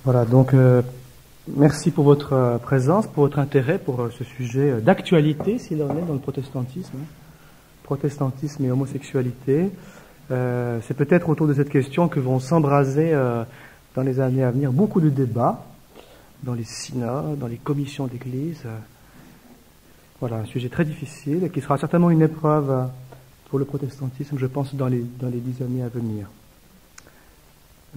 Voilà, donc merci pour votre présence, pour votre intérêt pour ce sujet d'actualité, s'il en est, dans le protestantisme. Protestantisme et homosexualité. C'est peut-être autour de cette question que vont s'embraser dans les années à venir beaucoup de débats dans les synodes, dans les commissions d'église. Voilà, un sujet très difficile et qui sera certainement une épreuve pour le protestantisme, je pense, dans les 10 années à venir.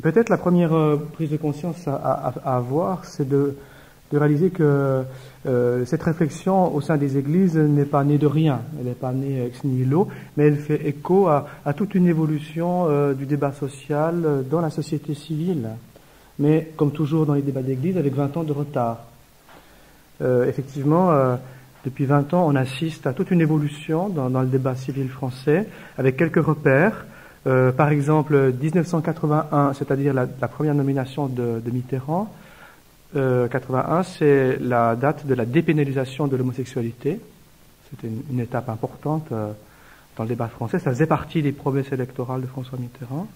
Peut-être la première prise de conscience à avoir, c'est de réaliser que cette réflexion au sein des églises n'est pas née de rien, elle n'est pas née ex nihilo, mais elle fait écho à toute une évolution du débat social dans la société civile. Mais comme toujours dans les débats d'église, avec 20 ans de retard. Effectivement, depuis 20 ans, on assiste à toute une évolution dans le débat civil français, avec quelques repères. Par exemple, 1981, c'est-à-dire la première nomination de Mitterrand, 81, c'est la date de la dépénalisation de l'homosexualité. C'était une étape importante dans le débat français. Ça faisait partie des promesses électorales de François Mitterrand.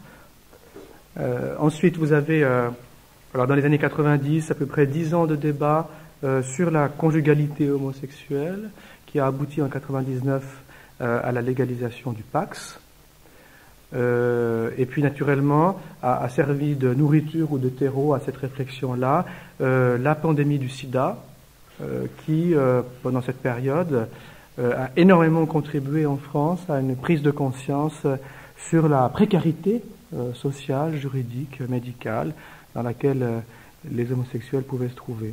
Ensuite, vous avez, alors dans les années 90, à peu près 10 ans de débat sur la conjugalité homosexuelle, qui a abouti en 99 à la légalisation du Pacs. Et puis naturellement a servi de nourriture ou de terreau à cette réflexion-là la pandémie du sida qui, pendant cette période, a énormément contribué en France à une prise de conscience sur la précarité sociale, juridique, médicale dans laquelle les homosexuels pouvaient se trouver.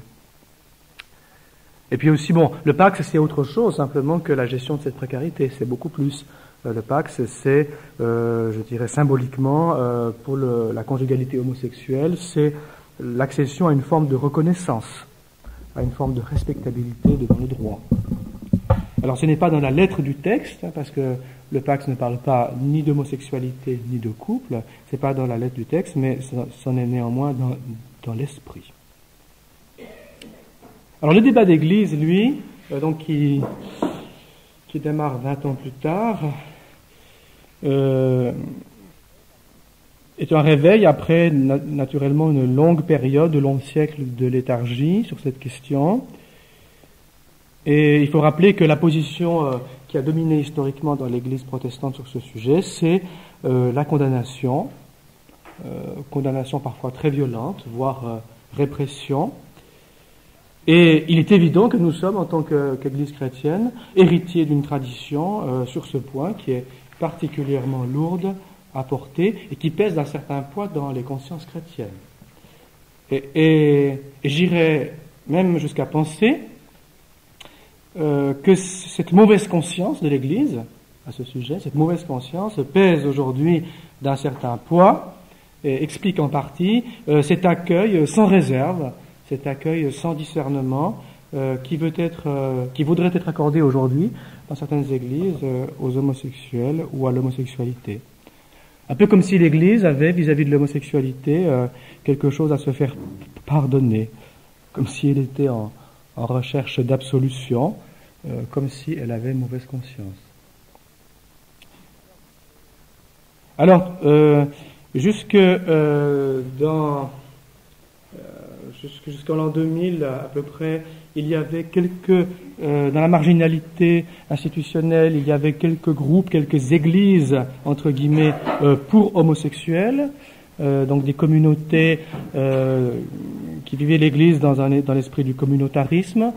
Et puis aussi, bon, le Pacs, c'est autre chose simplement que la gestion de cette précarité, c'est beaucoup plus. Le Pacs, c'est, je dirais symboliquement, pour la conjugalité homosexuelle, c'est l'accession à une forme de reconnaissance, à une forme de respectabilité devant le droit. Alors ce n'est pas dans la lettre du texte, parce que le Pacs ne parle pas ni d'homosexualité ni de couple, c'est pas dans la lettre du texte, mais c'en est néanmoins dans l'esprit. Alors le débat d'église, lui, donc qui démarre 20 ans plus tard, est un réveil après naturellement une longue période, de longs siècles de léthargie sur cette question. Et il faut rappeler que la position qui a dominé historiquement dans l'Église protestante sur ce sujet, c'est la condamnation, condamnation parfois très violente, voire répression. Et il est évident que nous sommes, en tant qu'Église chrétienne, héritiers d'une tradition sur ce point qui est particulièrement lourde à porter et qui pèse d'un certain poids dans les consciences chrétiennes. Et j'irais même jusqu'à penser que cette mauvaise conscience de l'Église à ce sujet, cette mauvaise conscience pèse aujourd'hui d'un certain poids et explique en partie cet accueil sans réserve, cet accueil sans discernement qui voudrait être accordé aujourd'hui dans certaines églises aux homosexuels ou à l'homosexualité. Un peu comme si l'Église avait vis-à-vis de l'homosexualité quelque chose à se faire pardonner, comme si elle était en recherche d'absolution, comme si elle avait mauvaise conscience. Alors, jusqu'en l'an 2000 à peu près, il y avait dans la marginalité institutionnelle, il y avait quelques groupes, quelques églises, entre guillemets, pour homosexuels, donc des communautés qui vivaient l'Église dans l'esprit du communautarisme,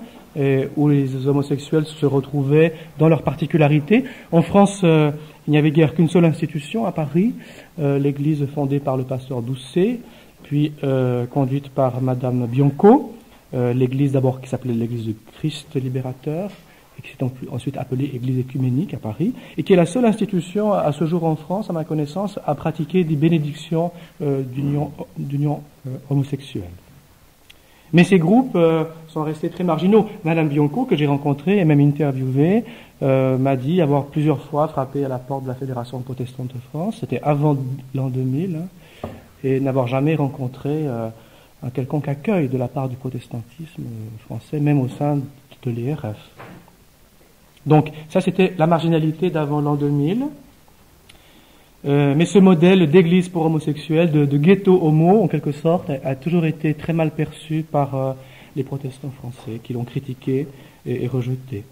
où les homosexuels se retrouvaient dans leur particularité. En France, il n'y avait guère qu'une seule institution à Paris, l'Église fondée par le pasteur Doucet, puis conduite par Madame Bianco, l'Église d'abord qui s'appelait l'Église du Christ libérateur, et qui s'est ensuite appelée Église écuménique à Paris, et qui est la seule institution à ce jour en France, à ma connaissance, à pratiquer des bénédictions d'union homosexuelle. Mais ces groupes sont restés très marginaux. Madame Bianco, que j'ai rencontrée et même interviewée, m'a dit avoir plusieurs fois frappé à la porte de la Fédération protestante de France, c'était avant l'an 2000, et n'avoir jamais rencontré un quelconque accueil de la part du protestantisme français, même au sein de l'IRF. Donc, ça c'était la marginalité d'avant l'an 2000. Mais ce modèle d'église pour homosexuels, de ghetto homo, en quelque sorte, a toujours été très mal perçu par les protestants français, qui l'ont critiqué et rejeté.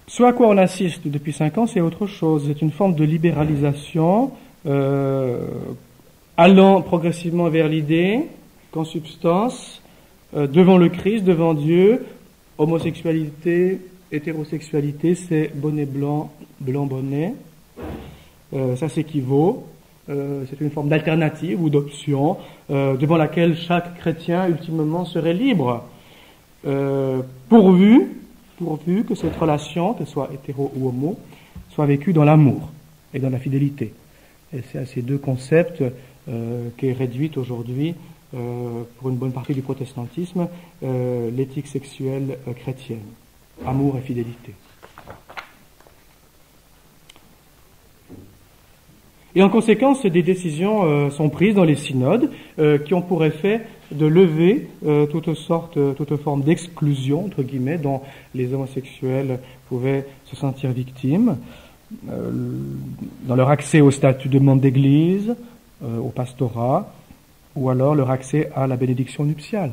Ce à quoi on assiste depuis 5 ans, c'est autre chose. C'est une forme de libéralisation allant progressivement vers l'idée qu'en substance, devant le Christ, devant Dieu, homosexualité, hétérosexualité, c'est bonnet blanc, blanc bonnet. Ça s'équivaut. C'est une forme d'alternative ou d'option devant laquelle chaque chrétien ultimement serait libre, pourvu que cette relation, qu'elle soit hétéro ou homo, soit vécue dans l'amour et dans la fidélité. Et c'est à ces deux concepts qu'est réduite aujourd'hui, pour une bonne partie du protestantisme, l'éthique sexuelle chrétienne. Amour et fidélité. Et en conséquence, des décisions sont prises dans les synodes qui ont pour effet de lever toute forme d'exclusion, entre guillemets, dont les homosexuels pouvaient se sentir victimes, dans leur accès au statut de membre d'église, au pastorat, ou alors leur accès à la bénédiction nuptiale.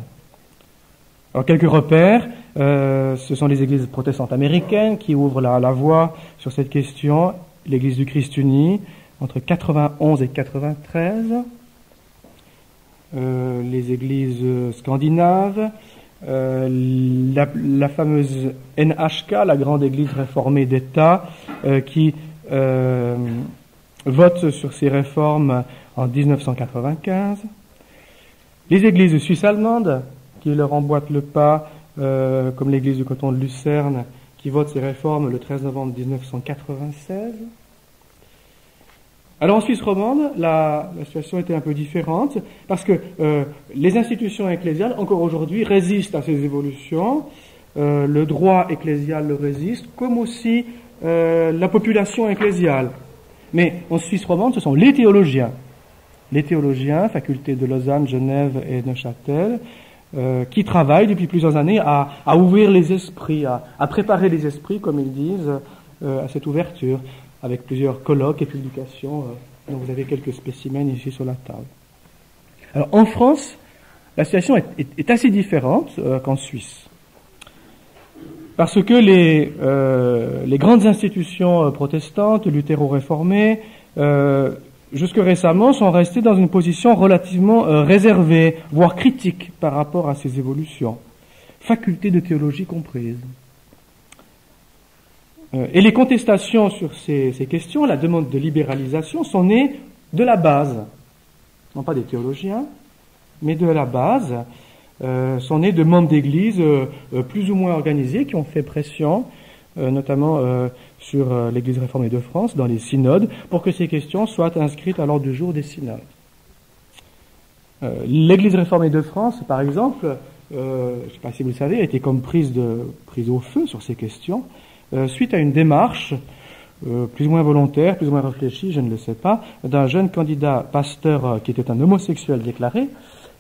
Alors quelques repères, ce sont les églises protestantes américaines qui ouvrent la voie sur cette question, l'église du Christ uni, entre 91 et 93, les églises scandinaves, la fameuse NHK, la grande église réformée d'État, qui vote sur ces réformes en 1995, les églises suisses-allemandes, qui leur emboîtent le pas, comme l'église du canton de Lucerne, qui vote ces réformes le 13 novembre 1996. Alors en Suisse romande, la situation était un peu différente, parce que les institutions ecclésiales, encore aujourd'hui, résistent à ces évolutions, le droit ecclésial le résiste, comme aussi la population ecclésiale. Mais en Suisse romande, ce sont les théologiens, facultés de Lausanne, Genève et Neuchâtel, qui travaillent depuis plusieurs années à ouvrir les esprits, à préparer les esprits, comme ils disent, à cette ouverture, avec plusieurs colloques et publications, dont vous avez quelques spécimens ici sur la table. Alors en France, la situation est assez différente qu'en Suisse. Parce que les grandes institutions protestantes, luthéro-réformées, jusque récemment, sont restées dans une position relativement réservée, voire critique par rapport à ces évolutions, facultés de théologie comprises. Et les contestations sur ces questions, la demande de libéralisation, sont nées de la base, non pas des théologiens, mais de la base, sont nées de membres d'églises plus ou moins organisés qui ont fait pression, notamment sur l'Église réformée de France, dans les synodes, pour que ces questions soient inscrites à l'ordre du jour des synodes. L'Église réformée de France, par exemple, je ne sais pas si vous le savez, a été comme prise au feu sur ces questions, suite à une démarche plus ou moins volontaire, plus ou moins réfléchie, je ne le sais pas, d'un jeune candidat pasteur qui était un homosexuel déclaré,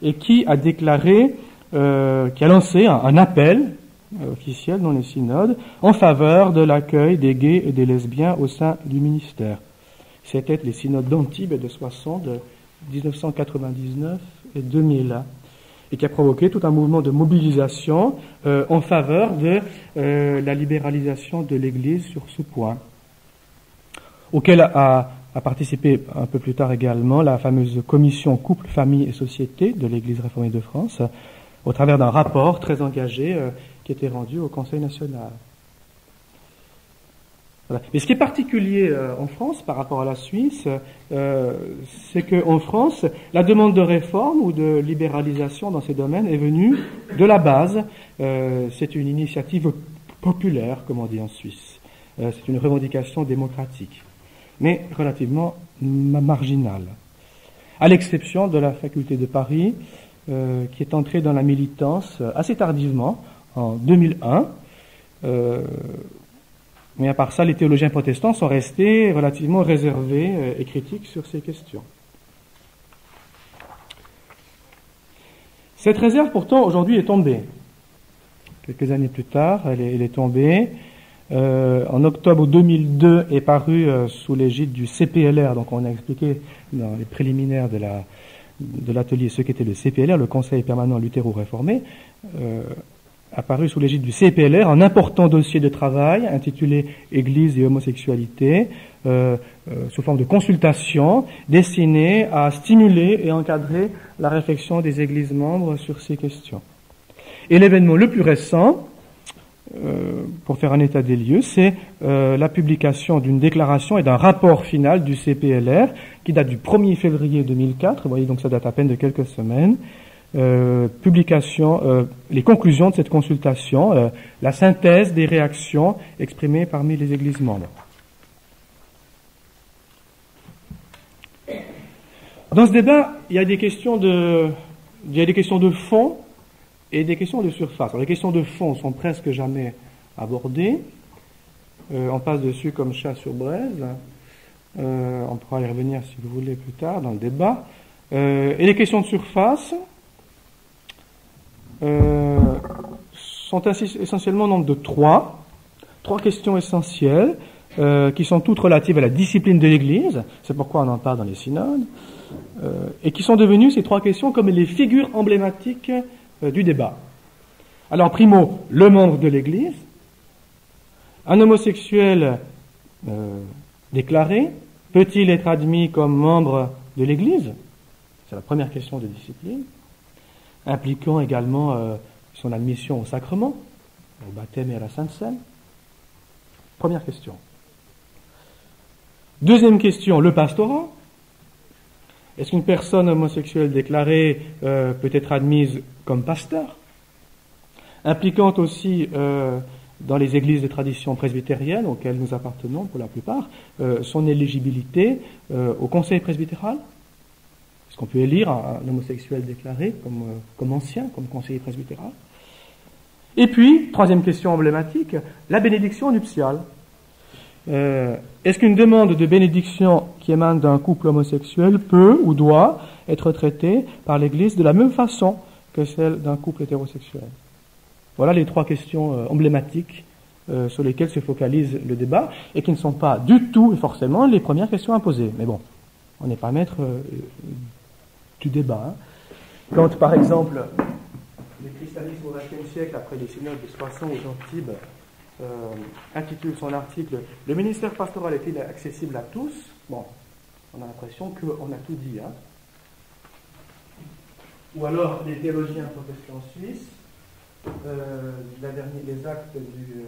et qui a déclaré, qui a lancé un appel officiel dans les synodes en faveur de l'accueil des gays et des lesbiennes au sein du ministère. C'était les synodes d'Antibes et de Soissons de 1999 et 2000, et qui a provoqué tout un mouvement de mobilisation en faveur de la libéralisation de l'Église sur ce point, auquel a participé un peu plus tard également la fameuse commission couple, famille et société de l'Église réformée de France, au travers d'un rapport très engagé qui était rendu au Conseil national. Voilà. Mais ce qui est particulier en France par rapport à la Suisse, c'est qu'en France, la demande de réforme ou de libéralisation dans ces domaines est venue de la base. C'est une initiative populaire, comme on dit en Suisse. C'est une revendication démocratique, mais relativement marginale. À l'exception de la faculté de Paris, qui est entrée dans la militance assez tardivement, en 2001, mais à part ça, les théologiens protestants sont restés relativement réservés et critiques sur ces questions. Cette réserve, pourtant, aujourd'hui est tombée. Quelques années plus tard, elle est tombée. en octobre 2002 est paru sous l'égide du CPLR. Donc on a expliqué dans les préliminaires de l'atelier ce qu'était le CPLR, le Conseil permanent luthéro-réformé, apparu sous l'égide du CPLR un important dossier de travail intitulé Église et homosexualité, sous forme de consultation, destiné à stimuler et encadrer la réflexion des églises membres sur ces questions. Et l'événement le plus récent, pour faire un état des lieux, c'est la publication d'une déclaration et d'un rapport final du CPLR qui date du 1er février 2004, vous voyez donc ça date à peine de quelques semaines, publication, les conclusions de cette consultation, la synthèse des réactions exprimées parmi les églises membres. Dans ce débat, il y a des questions de fond et des questions de surface. Alors, les questions de fond sont presque jamais abordées. On passe dessus comme chat sur braise. On pourra y revenir si vous voulez plus tard dans le débat. Et les questions de surface sont essentiellement au nombre de trois questions essentielles qui sont toutes relatives à la discipline de l'Église. C'est pourquoi on en parle dans les synodes. Et qui sont devenues, ces trois questions, comme les figures emblématiques du débat. Alors, primo, le membre de l'Église, un homosexuel déclaré, peut-il être admis comme membre de l'Église? C'est la première question de discipline, impliquant également son admission au sacrement, au baptême et à la Sainte Seine. Première question. Deuxième question, le pastorat. Est-ce qu'une personne homosexuelle déclarée peut être admise comme pasteur? Impliquant aussi dans les églises de tradition presbytérienne auxquelles nous appartenons pour la plupart, son éligibilité au conseil presbytéral. Est-ce qu'on peut élire un homosexuel déclaré comme ancien, comme conseiller presbytéral? Et puis, troisième question emblématique, la bénédiction nuptiale. Est-ce qu'une demande de bénédiction qui émane d'un couple homosexuel peut ou doit être traitée par l'Église de la même façon que celle d'un couple hétérosexuel? Voilà les trois questions emblématiques sur lesquelles se focalise le débat et qui ne sont pas du tout et forcément les premières questions à poser. Mais bon, on n'est pas maître du débat. Hein. Quand, par exemple, le christianisme au XXe siècle, après les synodes de Soissons aux Antibes, intitule son article « Le ministère pastoral est-il accessible à tous ?» Bon, on a l'impression qu'on a tout dit. Hein. Ou alors les théologiens protestants suisses, les actes du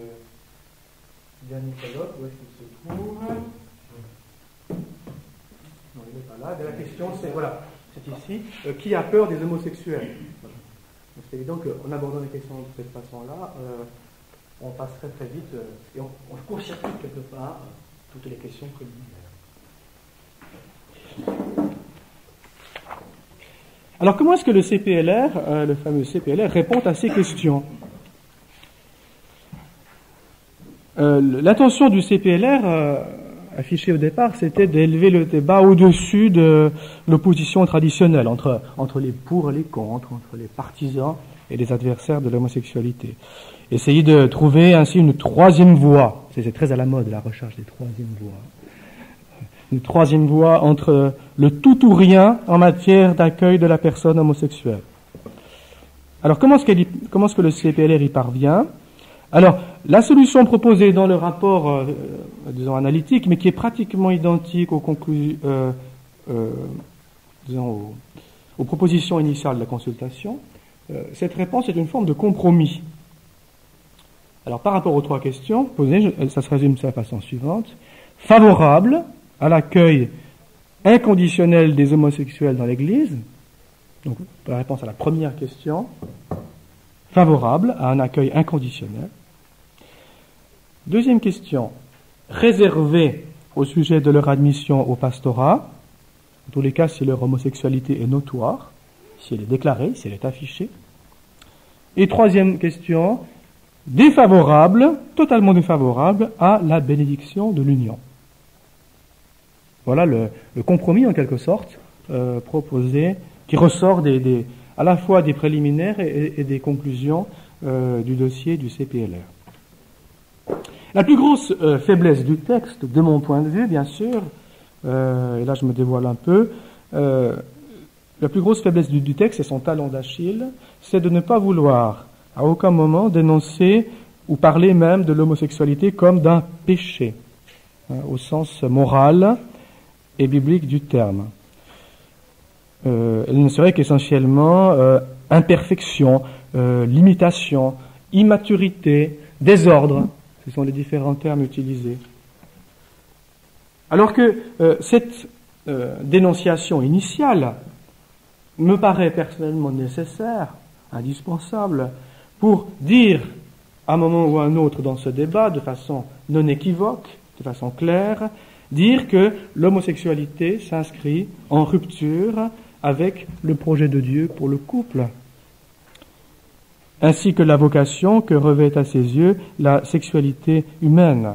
dernier colloque, où est-ce qu'il se trouve? Non, il n'est pas là. La question c'est, voilà, c'est ici, qui a peur des homosexuels? C'est évident qu'en abordant les questions de cette façon-là, on passerait très vite et on court-circuite quelque part toutes les questions préliminaires. Alors comment est-ce que le CPLR, le fameux CPLR, répond à ces questions? L'intention du CPLR, affichée au départ, c'était d'élever le débat au-dessus de l'opposition traditionnelle entre les pour et les contre, entre les partisans et les adversaires de l'homosexualité. Essayer de trouver ainsi une troisième voie. C'est très à la mode, la recherche des troisièmes voies. Une troisième voie entre le tout ou rien en matière d'accueil de la personne homosexuelle. Alors, comment est-ce que le CPLR y parvient? Alors, la solution proposée dans le rapport, disons, analytique, mais qui est pratiquement identique aux conclusions, aux propositions initiales de la consultation, cette réponse est une forme de compromis. Alors, par rapport aux trois questions posées, ça se résume de la façon suivante. Favorable à l'accueil inconditionnel des homosexuels dans l'Église. Donc, la réponse à la première question. Favorable à un accueil inconditionnel. Deuxième question. Réservé au sujet de leur admission au pastorat. En tous les cas, si leur homosexualité est notoire, si elle est déclarée, si elle est affichée. Et troisième question. Défavorable, totalement défavorable à la bénédiction de l'union. Voilà le compromis en quelque sorte proposé, qui ressort à la fois des préliminaires et des conclusions du dossier du CPLR. La plus grosse faiblesse du texte, de mon point de vue, bien sûr, et là je me dévoile un peu, la plus grosse faiblesse du texte, et son talon d'Achille, c'est de ne pas vouloir à aucun moment dénoncer ou parler même de l'homosexualité comme d'un péché, au sens moral et biblique du terme. Elle ne serait qu'essentiellement imperfection, limitation, immaturité, désordre. Ce sont les différents termes utilisés. Alors que cette dénonciation initiale me paraît personnellement nécessaire, indispensable, pour dire à un moment ou à un autre dans ce débat, de façon non équivoque, de façon claire, dire que l'homosexualité s'inscrit en rupture avec le projet de Dieu pour le couple, ainsi que la vocation que revêt à ses yeux la sexualité humaine,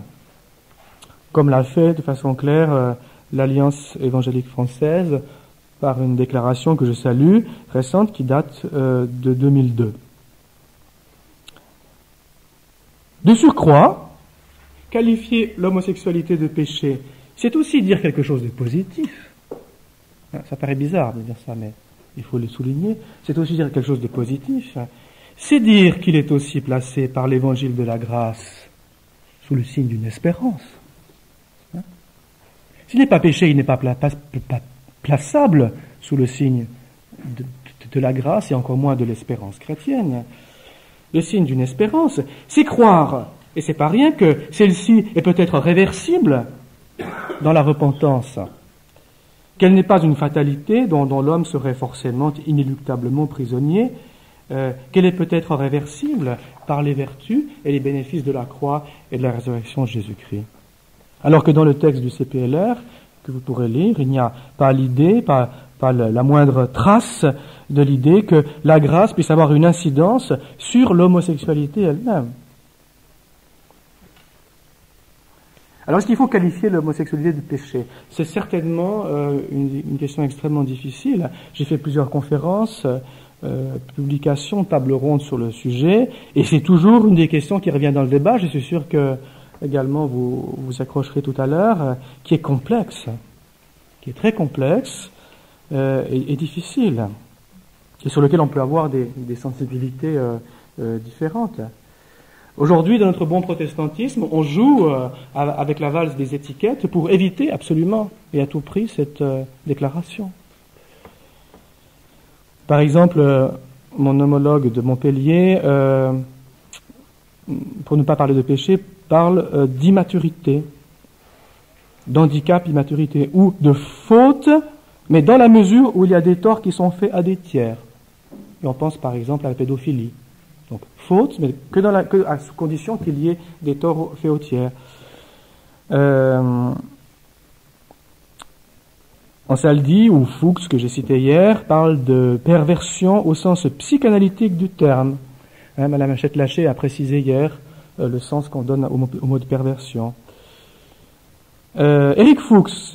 comme l'a fait de façon claire l'Alliance évangélique française par une déclaration que je salue, récente, qui date de 2002. De surcroît, qualifier l'homosexualité de péché, c'est aussi dire quelque chose de positif. Ça paraît bizarre de dire ça, mais il faut le souligner. C'est aussi dire quelque chose de positif. C'est dire qu'il est aussi placé par l'évangile de la grâce sous le signe d'une espérance. S'il n'est pas péché, il n'est pas plaçable sous le signe de la grâce et encore moins de l'espérance chrétienne. Le signe d'une espérance, c'est croire, et c'est pas rien, que celle-ci est peut-être réversible dans la repentance, qu'elle n'est pas une fatalité dont l'homme serait forcément inéluctablement prisonnier, qu'elle est peut-être réversible par les vertus et les bénéfices de la croix et de la résurrection de Jésus-Christ. Alors que dans le texte du CPLR, que vous pourrez lire, il n'y a pas l'idée, pas la moindre trace de l'idée que la grâce puisse avoir une incidence sur l'homosexualité elle-même. Alors, est-ce qu'il faut qualifier l'homosexualité de péché? C'est certainement une question extrêmement difficile. J'ai fait plusieurs conférences, publications, tables rondes sur le sujet, et c'est toujours une des questions qui revient dans le débat. Je suis sûr que également vous accrocherez tout à l'heure, qui est complexe, qui est très complexe et difficile, et sur lequel on peut avoir des sensibilités différentes. Aujourd'hui, dans notre bon protestantisme, on joue avec la valse des étiquettes pour éviter absolument et à tout prix cette déclaration. Par exemple, mon homologue de Montpellier, pour ne pas parler de péché, parle d'immaturité, d'handicap, immaturité, ou de faute, mais dans la mesure où il y a des torts qui sont faits à des tiers. Et on pense par exemple à la pédophilie. Donc faute, mais que à condition qu'il y ait des torts faits aux tiers. Ansaldi ou Fuchs, que j'ai cité hier, parle de perversion au sens psychanalytique du terme. Madame Hachette-Laché a précisé hier le sens qu'on donne au mot de perversion. Éric Fuchs,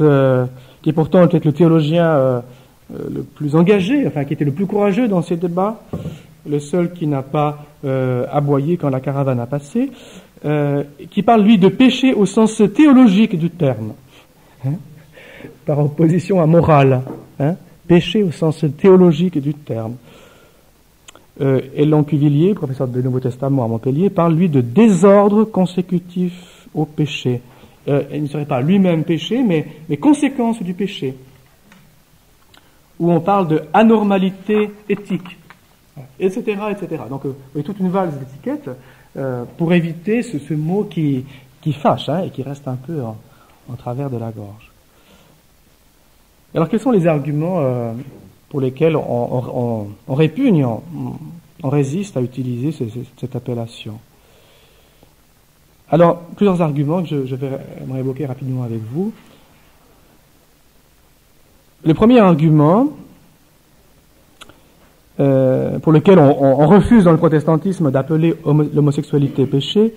qui est pourtant peut-être le théologien le plus engagé, enfin qui était le plus courageux dans ces débats, le seul qui n'a pas aboyé quand la caravane a passé, qui parle lui de péché au sens théologique du terme, par opposition à morale, péché au sens théologique du terme. Hélène Cuvillier, professeur du Nouveau Testament à Montpellier, parle lui de désordre consécutif au péché. Il ne serait pas lui-même péché, mais conséquence du péché. Où on parle de anormalité éthique, etc., etc. Donc, il y a toute une valse d'étiquettes pour éviter ce mot qui fâche et qui reste un peu en travers de la gorge. Alors, quels sont les arguments pour lesquels on répugne, on résiste à utiliser cette appellation? Alors, plusieurs arguments que je vais évoquer rapidement avec vous. Le premier argument pour lequel on refuse dans le protestantisme d'appeler l'homosexualité péché,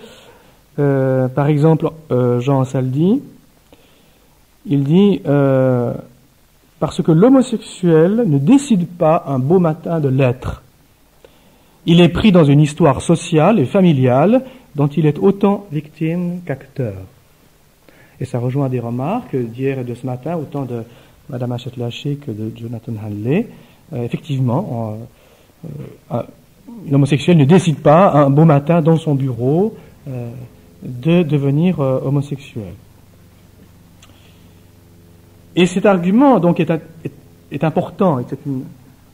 par exemple, Jean Ansaldi, il dit parce que l'homosexuel ne décide pas un beau matin de l'être. Il est pris dans une histoire sociale et familiale dont il est autant victime qu'acteur. Et ça rejoint des remarques d'hier et de ce matin, autant de Mme Hachette-Laché que de Jonathan Hanley. Effectivement, l'homosexuel ne décide pas un beau matin dans son bureau de devenir homosexuel. Et cet argument donc est important, c'est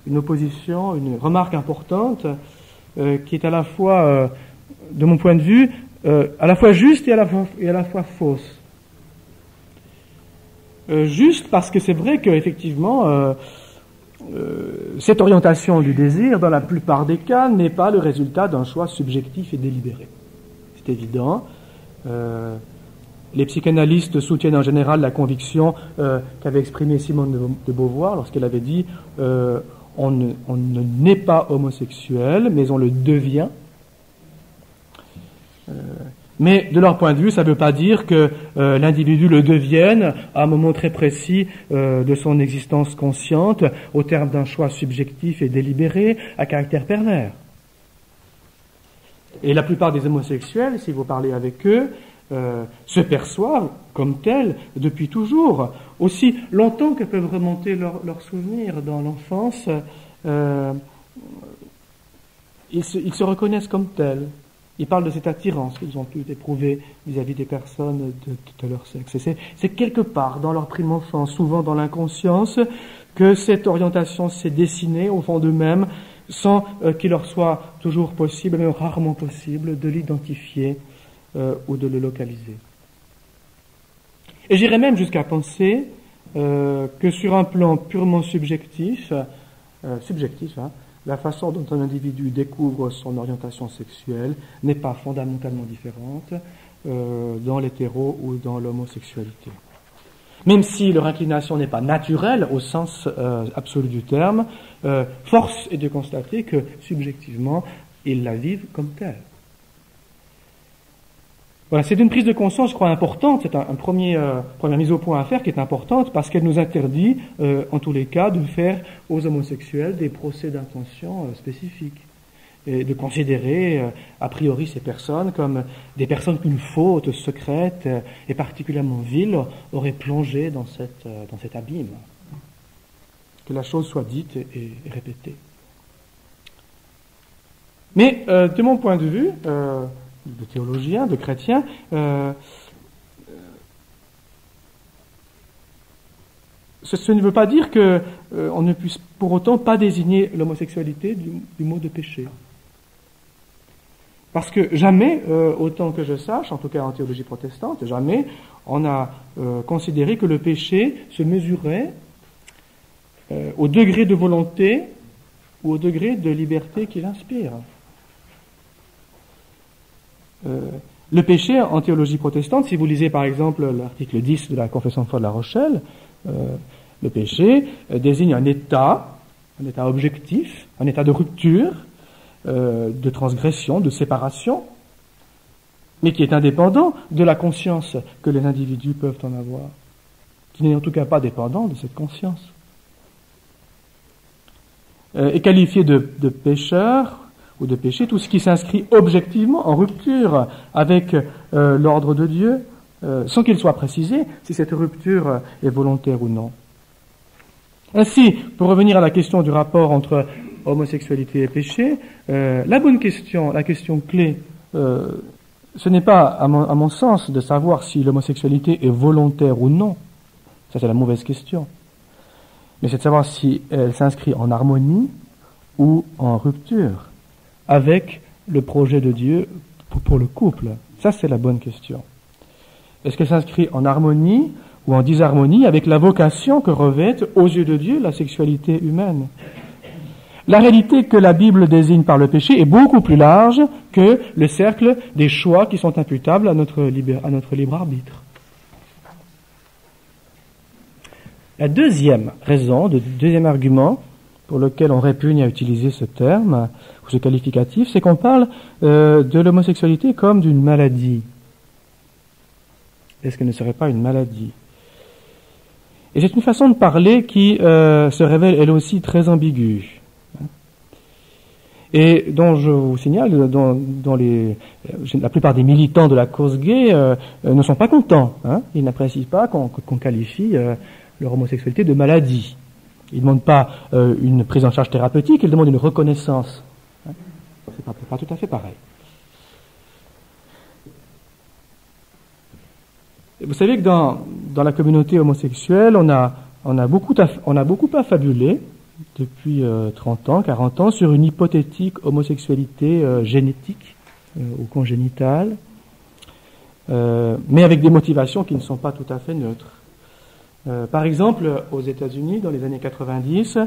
une opposition, une remarque importante qui est à la fois, de mon point de vue, à la fois juste et à la fois fausse. Juste parce que c'est vrai qu'effectivement, cette orientation du désir, dans la plupart des cas, n'est pas le résultat d'un choix subjectif et délibéré. C'est évident. Les psychanalystes soutiennent en général la conviction qu'avait exprimée Simone de Beauvoir lorsqu'elle avait dit on ne naît pas homosexuel, mais on le devient. Mais de leur point de vue, ça ne veut pas dire que l'individu le devienne à un moment très précis de son existence consciente, au terme d'un choix subjectif et délibéré, à caractère pervers. Et la plupart des homosexuels, si vous parlez avec eux, se perçoivent comme tels depuis toujours. Aussi longtemps que peuvent remonter leurs souvenirs dans l'enfance, ils se reconnaissent comme tels. Ils parlent de cette attirance qu'ils ont pu éprouver vis-à-vis des personnes de leur sexe. Et c'est quelque part dans leur prime enfance, souvent dans l'inconscience, que cette orientation s'est dessinée au fond d'eux-mêmes, sans qu'il leur soit toujours possible, mais rarement possible, de l'identifier ou de le localiser. Et j'irais même jusqu'à penser que sur un plan purement subjectif, la façon dont un individu découvre son orientation sexuelle n'est pas fondamentalement différente dans l'hétéro ou dans l'homosexualité. Même si leur inclination n'est pas naturelle au sens absolu du terme, force est de constater que subjectivement, ils la vivent comme telle. Voilà, c'est une prise de conscience, je crois, importante. C'est première mise au point à faire qui est importante parce qu'elle nous interdit, en tous les cas, de faire aux homosexuels des procès d'intention spécifiques et de considérer a priori ces personnes comme des personnes qu'une faute secrète et particulièrement vile aurait plongé dans cet abîme. Que la chose soit dite et répétée. Mais de mon point de vue, de théologien, de chrétien, ce ne veut pas dire qu'on ne puisse pour autant pas désigner l'homosexualité du mot de péché. Parce que jamais, autant que je sache, en tout cas en théologie protestante, jamais on a considéré que le péché se mesurait au degré de volonté ou au degré de liberté qu'il inspire. Le péché, en théologie protestante, si vous lisez par exemple l'article 10 de la Confession de foi de La Rochelle, le péché désigne un état objectif, un état de rupture, de transgression, de séparation, mais qui est indépendant de la conscience que les individus peuvent en avoir, qui n'est en tout cas pas dépendant de cette conscience. Est qualifié de pécheur ou de péché tout ce qui s'inscrit objectivement en rupture avec l'ordre de Dieu, sans qu'il soit précisé si cette rupture est volontaire ou non. Ainsi, pour revenir à la question du rapport entre homosexualité et péché, la bonne question, la question clé, ce n'est pas, à mon sens, de savoir si l'homosexualité est volontaire ou non. Ça, c'est la mauvaise question. Mais c'est de savoir si elle s'inscrit en harmonie ou en rupture avec le projet de Dieu pour le couple. Ça, c'est la bonne question. Est-ce qu'elle s'inscrit en harmonie ou en disharmonie avec la vocation que revêt, aux yeux de Dieu, la sexualité humaine? La réalité que la Bible désigne par le péché est beaucoup plus large que le cercle des choix qui sont imputables à notre libre arbitre. La deuxième raison, le deuxième argument pour lequel on répugne à utiliser ce terme, ou ce qualificatif, c'est qu'on parle de l'homosexualité comme d'une maladie. Est-ce qu'elle ne serait pas une maladie? Et c'est une façon de parler qui se révèle elle aussi très ambiguë. et dont je vous signale, dont la plupart des militants de la cause gay ne sont pas contents. Hein. Ils n'apprécient pas qu'on qualifie leur homosexualité de maladie. Ils ne demandent pas une prise en charge thérapeutique, ils demandent une reconnaissance. Hein. C'est pas tout à fait pareil. Vous savez que dans la communauté homosexuelle, on a beaucoup affabulé depuis 30 ans, 40 ans, sur une hypothétique homosexualité génétique ou congénitale, mais avec des motivations qui ne sont pas tout à fait neutres. Par exemple, aux États-Unis, dans les années 90,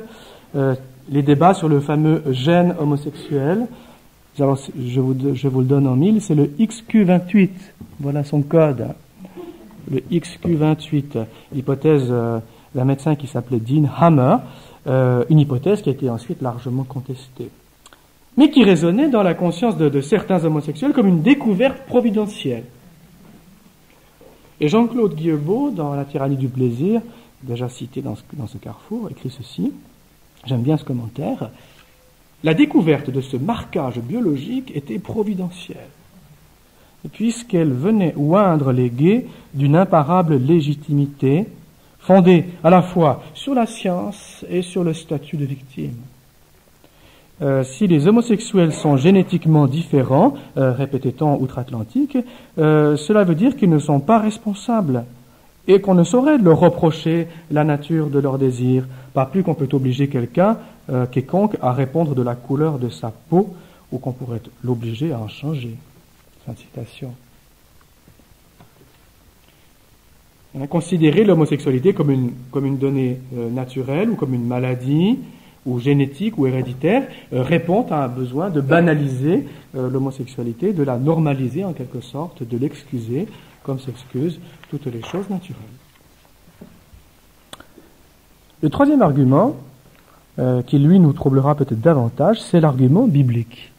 les débats sur le fameux gène homosexuel, alors, je vous le donne en mille, c'est le XQ28, voilà son code. Le XQ28, l'hypothèse d'un médecin qui s'appelait Dean Hammer, une hypothèse qui a été ensuite largement contestée, mais qui résonnait dans la conscience de certains homosexuels comme une découverte providentielle. Et Jean-Claude Guillebeau, dans La tyrannie du plaisir, déjà cité dans ce carrefour, écrit ceci, j'aime bien ce commentaire, la découverte de ce marquage biologique était providentielle, puisqu'elle venait oindre les gays d'une imparable légitimité, fondée à la fois sur la science et sur le statut de victime. Si les homosexuels sont génétiquement différents, répétait-on outre-Atlantique, cela veut dire qu'ils ne sont pas responsables et qu'on ne saurait leur reprocher la nature de leur désir, pas plus qu'on peut obliger quiconque à répondre de la couleur de sa peau ou qu'on pourrait l'obliger à en changer. Fin de citation. Considérer l'homosexualité comme une donnée naturelle ou comme une maladie ou génétique ou héréditaire répond à un besoin de banaliser l'homosexualité, de la normaliser en quelque sorte, de l'excuser comme s'excusent toutes les choses naturelles. Le troisième argument, qui lui nous troublera peut-être davantage, c'est l'argument biblique.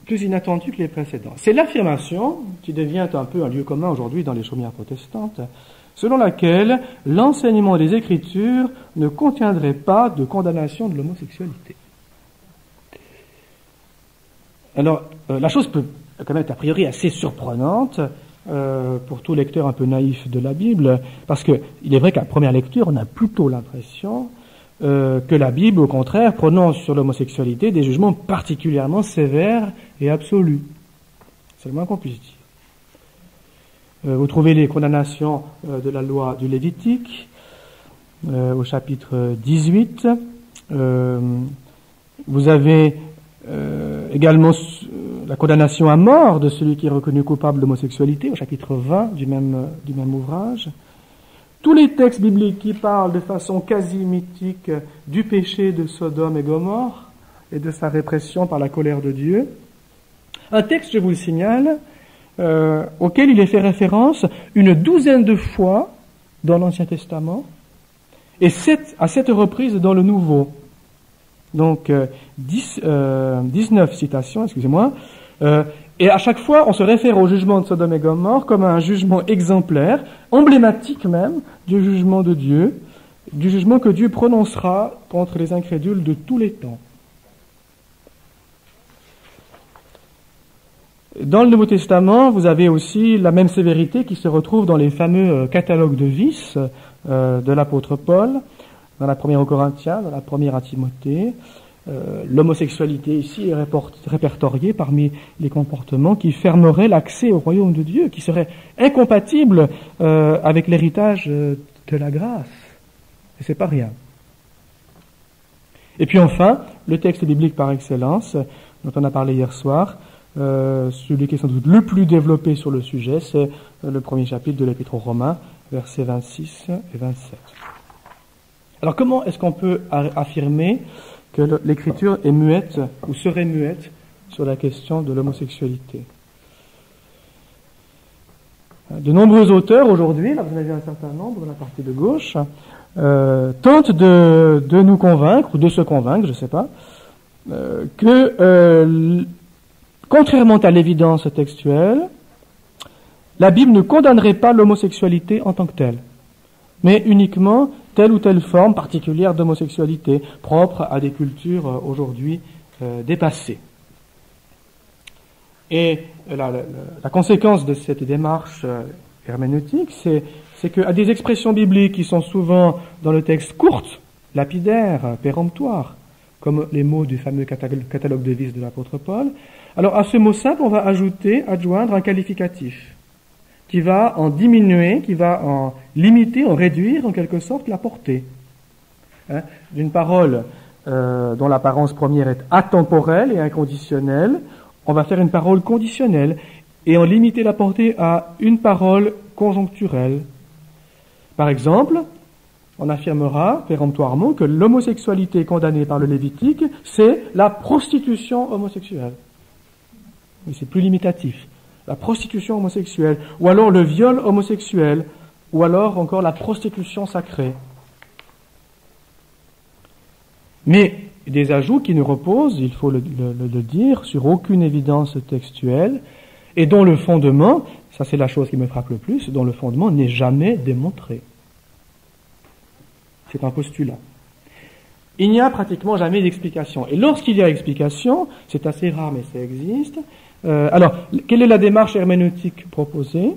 Plus inattendu que les précédents. C'est l'affirmation, qui devient un peu un lieu commun aujourd'hui dans les chaumières protestantes, selon laquelle l'enseignement des Écritures ne contiendrait pas de condamnation de l'homosexualité. Alors, la chose peut quand même être a priori assez surprenante pour tout lecteur un peu naïf de la Bible, parce que il est vrai qu'à première lecture, on a plutôt l'impression que la Bible, au contraire, prononce sur l'homosexualité des jugements particulièrement sévères et absolus. C'est le moins qu'on puisse dire. Vous trouvez les condamnations de la loi du Lévitique au chapitre 18. Vous avez également la condamnation à mort de celui qui est reconnu coupable d'homosexualité au chapitre 20 du même ouvrage. Tous les textes bibliques qui parlent de façon quasi mythique du péché de Sodome et Gomorrhe et de sa répression par la colère de Dieu. Un texte, je vous le signale, auquel il est fait référence une douzaine de fois dans l'Ancien Testament et à 7 reprises dans le Nouveau. Donc 19 citations, excusez-moi. Et à chaque fois, on se réfère au jugement de Sodome et Gomorrhe comme à un jugement exemplaire, emblématique même du jugement de Dieu, du jugement que Dieu prononcera contre les incrédules de tous les temps. Dans le Nouveau Testament, vous avez aussi la même sévérité qui se retrouve dans les fameux catalogues de vices de l'apôtre Paul, dans la première aux Corinthiens, dans la première à Timothée. L'homosexualité ici est répertoriée parmi les comportements qui fermeraient l'accès au royaume de Dieu, qui seraient incompatibles avec l'héritage de la grâce. Et c'est pas rien. Et puis enfin, le texte biblique par excellence, dont on a parlé hier soir, celui qui est sans doute le plus développé sur le sujet, c'est le premier chapitre de l'Épître aux Romains, versets 26 et 27. Alors comment est-ce qu'on peut affirmer que l'Écriture est muette ou serait muette sur la question de l'homosexualité? De nombreux auteurs aujourd'hui, là vous en avez un certain nombre dans la partie de gauche, tentent de nous convaincre, ou de se convaincre, je ne sais pas, que contrairement à l'évidence textuelle, la Bible ne condamnerait pas l'homosexualité en tant que telle, mais uniquement telle ou telle forme particulière d'homosexualité, propre à des cultures aujourd'hui dépassées. Et la conséquence de cette démarche herméneutique, c'est qu'à des expressions bibliques qui sont souvent dans le texte courtes, lapidaires, péremptoires, comme les mots du fameux catalogue de vices de l'apôtre Paul, alors à ce mot simple, on va adjoindre un qualificatif qui va en diminuer, qui va en limiter, en réduire en quelque sorte la portée. D'une parole dont l'apparence première est atemporelle et inconditionnelle, on va faire une parole conditionnelle et en limiter la portée à une parole conjoncturelle. Par exemple, on affirmera péremptoirement que l'homosexualité condamnée par le Lévitique, c'est la prostitution homosexuelle. Mais c'est plus limitatif. La prostitution homosexuelle, ou alors le viol homosexuel, ou alors encore la prostitution sacrée. Mais des ajouts qui ne reposent, il faut le dire, sur aucune évidence textuelle, et dont le fondement, ça c'est la chose qui me frappe le plus, dont le fondement n'est jamais démontré. C'est un postulat. Il n'y a pratiquement jamais d'explication. Et lorsqu'il y a explication, c'est assez rare mais ça existe. Alors, quelle est la démarche herméneutique proposée ?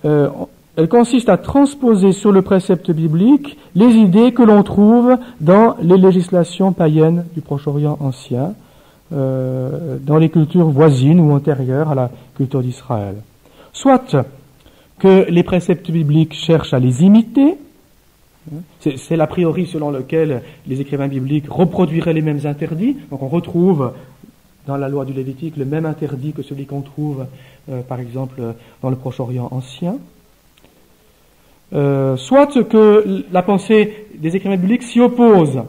Elle consiste à transposer sur le précepte biblique les idées que l'on trouve dans les législations païennes du Proche-Orient ancien, dans les cultures voisines ou antérieures à la culture d'Israël. Soit que les préceptes bibliques cherchent à les imiter, c'est l'a priori selon lequel les écrivains bibliques reproduiraient les mêmes interdits, donc on retrouve dans la loi du Lévitique le même interdit que celui qu'on trouve par exemple dans le Proche-Orient ancien. Soit que la pensée des écrivains bibliques s'y oppose.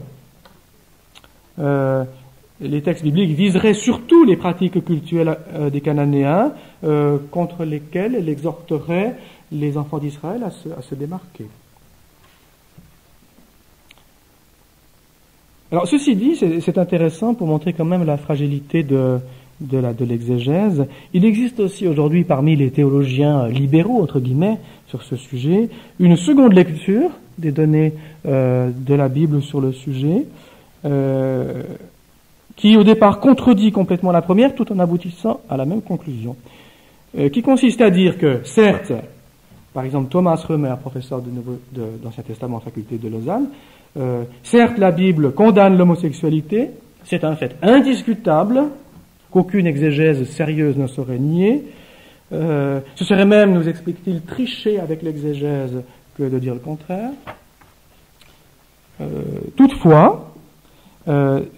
Les textes bibliques viseraient surtout les pratiques cultuelles des Cananéens contre lesquelles elle exhorterait les enfants d'Israël à se démarquer. Alors ceci dit, c'est intéressant pour montrer quand même la fragilité de l'exégèse. Il existe aussi aujourd'hui parmi les théologiens libéraux, entre guillemets, sur ce sujet, une seconde lecture des données de la Bible sur le sujet, qui au départ contredit complètement la première tout en aboutissant à la même conclusion, qui consiste à dire que, certes, par exemple Thomas Römer, professeur d'Ancien Testament à la faculté de Lausanne, certes la Bible condamne l'homosexualité, c'est un fait indiscutable qu'aucune exégèse sérieuse ne saurait nier. Ce serait même, nous explique-t-il, tricher avec l'exégèse que de dire le contraire. Toutefois,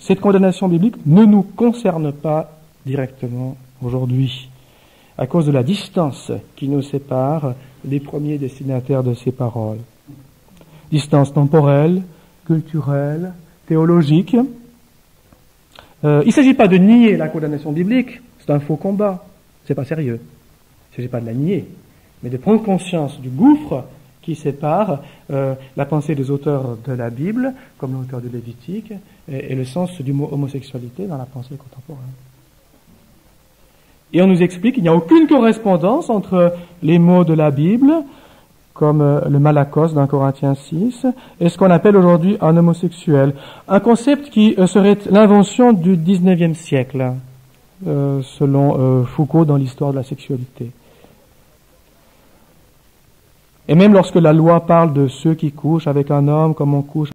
cette condamnation biblique ne nous concerne pas directement aujourd'hui, à cause de la distance qui nous sépare des premiers destinataires de ces paroles. Distance temporelle, culturelle, théologique. Il ne s'agit pas de nier la condamnation biblique, c'est un faux combat, c'est pas sérieux. Il ne s'agit pas de la nier, mais de prendre conscience du gouffre qui sépare la pensée des auteurs de la Bible, comme l'auteur du Lévitique, et le sens du mot homosexualité dans la pensée contemporaine. Et on nous explique qu'il n'y a aucune correspondance entre les mots de la Bible, comme le malakos dans Corinthiens 6, et ce qu'on appelle aujourd'hui un homosexuel. Un concept qui serait l'invention du XIXe siècle, selon Foucault dans l'histoire de la sexualité. Et même lorsque la loi parle de ceux qui couchent avec un homme comme on couche